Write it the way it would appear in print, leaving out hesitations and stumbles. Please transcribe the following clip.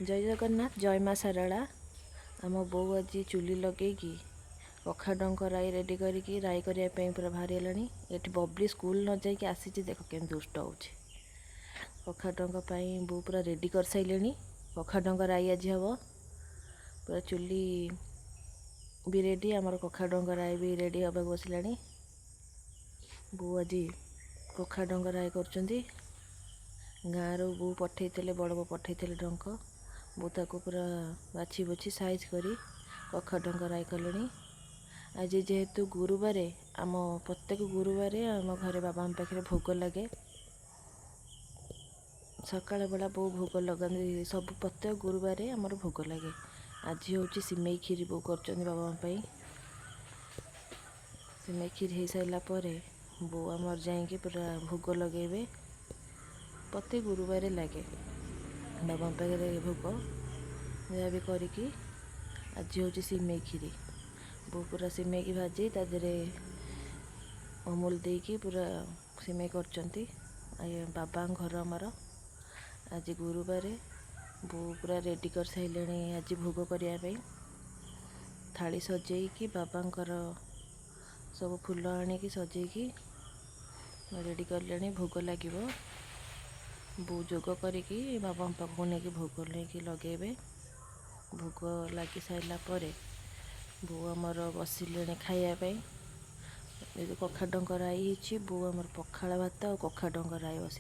जय जगन्नाथ जय माँ सारला। आम बो आज चुली लगे कखाडंक राई रेडी करी राई करने पूरा बाहरी है। ये बबली स्कूल न जाकि आसी देख के दुष्ट हो कखाडंक बो पूरा रेडी कर सारे। कखाडंक राई आज हम पूरा चुली भी रेडी आमर कखाडंक राई भी रेडी हाँ बसला। बो आज कखाडंक राई कर गाँव बो पठे बड़ बो पठे डंक बो ताको पूरा बाछी बुछी साइज करी कखाडंक राई कले। आज जेहेतु गुरुवार आम प्रत्येक गुरुवार आम घरे बाबा पाखे भोग लगे। सकाळ बेला बो भोग लगाती सब प्रत्येक गुरुवार आमर भोग लगे। आज हूँ सिमई खीरी बो कर बाबा सिमई खीर हो सारापर बो आमर जाकि पूरा भोग लगे। प्रत्येक गुरुवार लगे बाबा पाखे भोग जहाँ भी करी। आज हूँ सिमई खीरी बो पूरा सिमई की भाजी तादे अमूल देकी पूरा सिमई कर बाबा घर आमर। आज गुरुवार बो पूरा रेडी कर सारे। आज भोग करने थाली सजेकी बाबांकर सब फूल आणिकी सजेकी रेडी कले भोग लगे। बो जोग करी बाबा पाक नहीं भोग नहीं लगे। भोग लगी सारापर बो आमर बसिले खायापी। कखाडंक राई बो आमर पखाड़ भात और कखाडंक राई बस